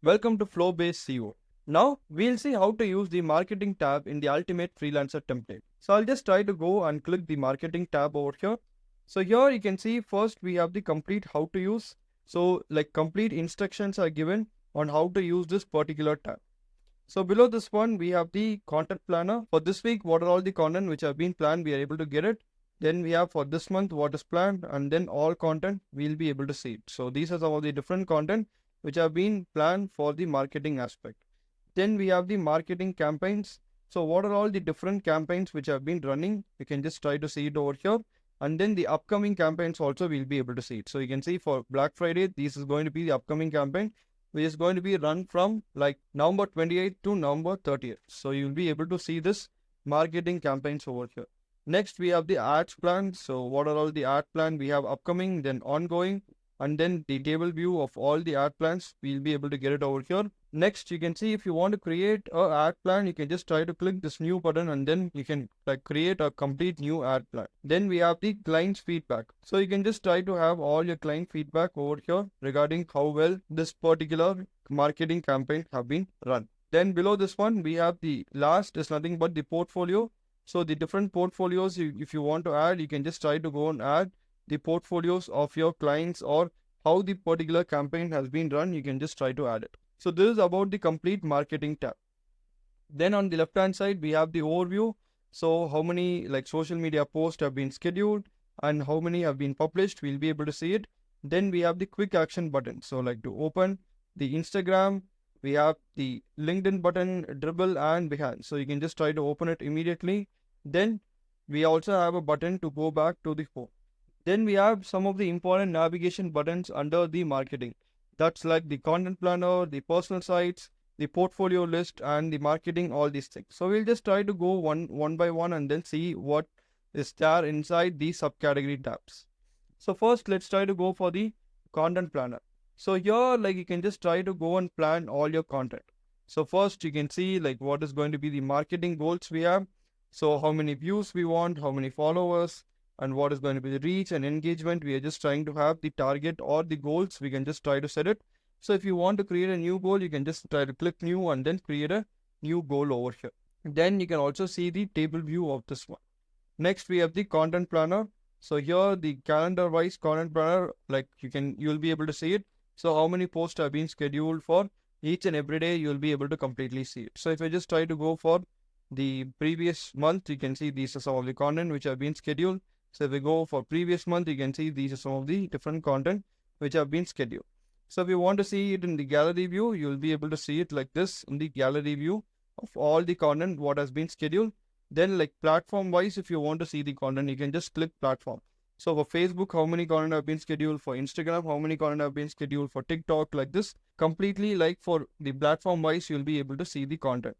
Welcome to Flow-Based SEO. Now, we'll see how to use the Marketing tab in the Ultimate Freelancer template. So I'll just try to go and click the Marketing tab over here. So here you can see first we have the complete how to use. So like complete instructions are given on how to use this particular tab. So below this one, we have the content planner. For this week, what are all the content which have been planned, we are able to get it. Then we have for this month, what is planned, and then all content, we'll be able to see it. So these are some of the different content which have been planned for the marketing aspect. Then we have the marketing campaigns. So what are all the different campaigns which have been running? You can just try to see it over here. And then the upcoming campaigns also we'll be able to see it. So you can see for Black Friday, this is going to be the upcoming campaign, which is going to be run from like November 28th to November 30th. So you'll be able to see this marketing campaigns over here. Next, we have the ads plan. So what are all the ad plan we have upcoming, then ongoing, and then the table view of all the ad plans. We'll be able to get it over here. Next, you can see if you want to create a ad plan, you can just try to click this new button and then you can like create a complete new ad plan. Then we have the client's feedback. So you can just try to have all your client feedback over here regarding how well this particular marketing campaign have been run. Then below this one, we have the last is nothing but the portfolio. So the different portfolios, if you want to add, you can just try to go and add the portfolios of your clients or how the particular campaign has been run. You can just try to add it. So this is about the complete marketing tab. Then on the left hand side, we have the overview. So how many like social media posts have been scheduled and how many have been published, we'll be able to see it. Then we have the quick action button. So like to open the Instagram, we have the LinkedIn button, Dribble and Behance. So you can just try to open it immediately. Then we also have a button to go back to the home. Then we have some of the important navigation buttons under the marketing. That's like the content planner, the personal sites, the portfolio list, and the marketing, all these things. So we'll just try to go one by one and then see what is there inside the subcategory tabs. So first, let's try to go for the content planner. So here, like you can just try to go and plan all your content. So first, you can see like what is going to be the marketing goals we have. So how many views we want, how many followers, and what is going to be the reach and engagement. We are just trying to have the target or the goals. We can just try to set it. So if you want to create a new goal, you can just try to click new and then create a new goal over here. Then you can also see the table view of this one. Next, we have the content planner. So here the calendar wise content planner, like you'll be able to see it. So how many posts have been scheduled for each and every day, you'll be able to completely see it. So if I just try to go for the previous month, you can see these are some of the content which have been scheduled. So if we go for previous month, you can see these are some of the different content which have been scheduled. So if you want to see it in the gallery view, you'll be able to see it like this in the gallery view of all the content what has been scheduled. Then like platform wise, if you want to see the content, you can just click platform. So for Facebook, how many content have been scheduled? For Instagram, how many content have been scheduled? For TikTok, like this. Completely like for the platform wise, you'll be able to see the content.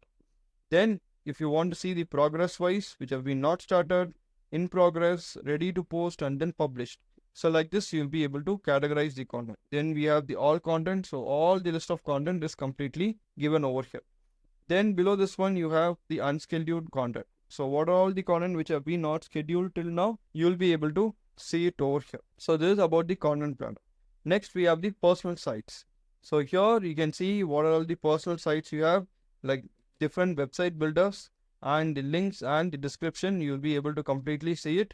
Then if you want to see the progress wise, which have been not started, in progress, ready to post, and then published. So like this, you'll be able to categorize the content. Then we have the all content. So all the list of content is completely given over here. Then below this one, you have the unscheduled content. So what are all the content which have been not scheduled till now? You'll be able to see it over here. So this is about the content planner. Next, we have the personal sites. So here you can see what are all the personal sites you have, like different website builders, and the links and the description, you'll be able to completely see it.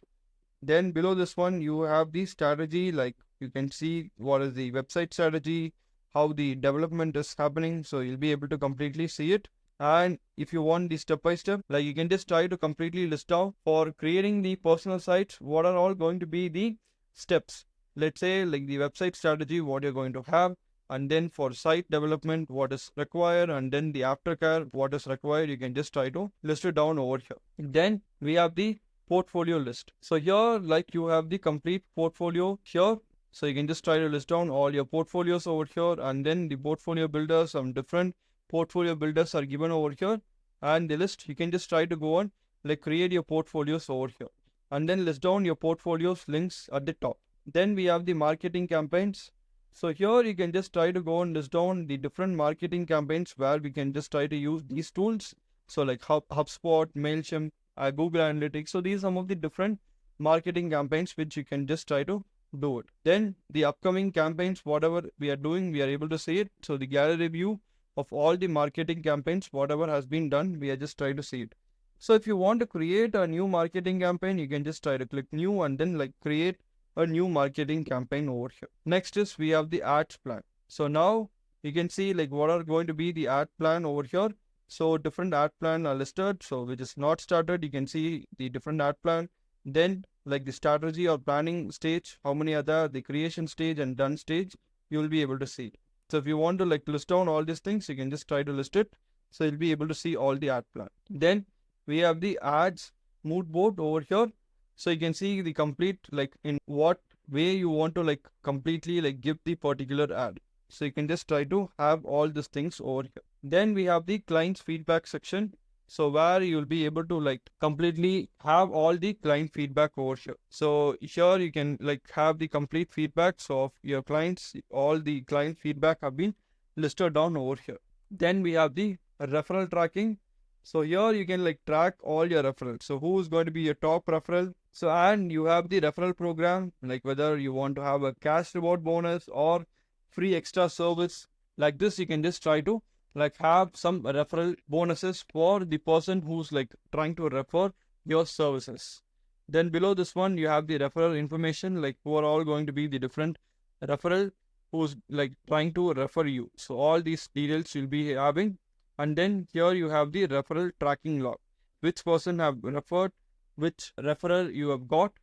Then below this one, you have the strategy, like you can see what is the website strategy, how the development is happening. So you'll be able to completely see it. And if you want the step by step, like you can just try to completely list out for creating the personal sites, what are all going to be the steps. Let's say like the website strategy, what you're going to have, and then for site development, what is required, and then the aftercare, what is required. You can just try to list it down over here. Then we have the portfolio list. So here, like you have the complete portfolio here. So you can just try to list down all your portfolios over here, and then the portfolio builders, some different portfolio builders are given over here, and the list you can just try to go on like create your portfolios over here, and then list down your portfolios links at the top. Then we have the marketing campaigns. So here you can just try to go and list down the different marketing campaigns where we can just try to use these tools. So like HubSpot, MailChimp, Google Analytics. So these are some of the different marketing campaigns which you can just try to do it. Then the upcoming campaigns, whatever we are doing, we are able to see it. So the gallery view of all the marketing campaigns, whatever has been done, we are just trying to see it. So if you want to create a new marketing campaign, you can just try to click new and then like create a new marketing campaign over here. Next is we have the ads plan. So now you can see like what are going to be the ad plan over here. So different ad plan are listed. So which is not started, you can see the different ad plan. Then like the strategy or planning stage, how many are there, the creation stage and done stage, you will be able to see. So if you want to like list down all these things, you can just try to list it. So you'll be able to see all the ad plan. Then we have the ads mood board over here. So you can see the complete like in what way you want to like completely like give the particular ad. So you can just try to have all these things over here. Then we have the client's feedback section. So where you'll be able to like completely have all the client feedback over here. So here you can like have the complete feedback. So of your clients, all the client feedback have been listed down over here. Then we have the referral tracking. So here you can like track all your referrals. So who's going to be your top referral? So and you have the referral program, like whether you want to have a cash reward bonus or free extra service. Like this, you can just try to like have some referral bonuses for the person who's like trying to refer your services. Then below this one, you have the referral information, like who are all going to be the different referral who's like trying to refer you. So all these details you'll be having. And then here you have the referral tracking log, which person have referred, which referral you have got,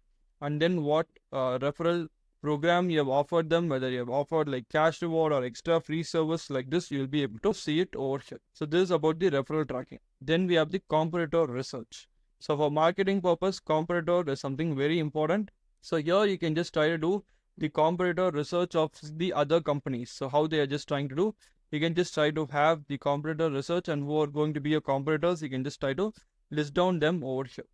and then what referral program you have offered them, whether you have offered like cash reward or extra free service like this, you'll be able to see it over here. So this is about the referral tracking. Then we have the competitor research. So for marketing purpose, competitor is something very important. So here you can just try to do the competitor research of the other companies. So how they are just trying to do, you can just try to have the competitor research and who are going to be your competitors, you can just try to list down them over here.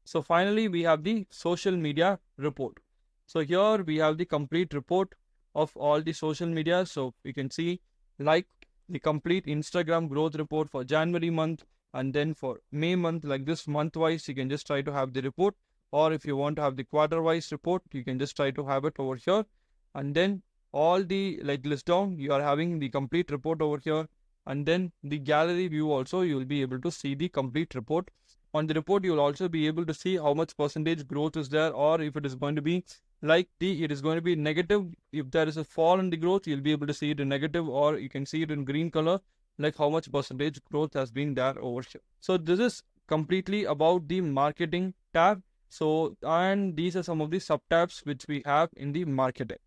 So finally, we have the social media report. So here we have the complete report of all the social media. So you can see like the complete Instagram growth report for January month, and then for May month, like this month wise, you can just try to have the report. Or if you want to have the quarter wise report, you can just try to have it over here. And then all the like list down, you are having the complete report over here. And then the gallery view also, you will be able to see the complete report. On the report, you will also be able to see how much percentage growth is there, or if it is going to be like it is going to be negative. If there is a fall in the growth, you'll be able to see it in negative, or you can see it in green color, like how much percentage growth has been there over here. So this is completely about the marketing tab. So, and these are some of the sub tabs which we have in the marketing.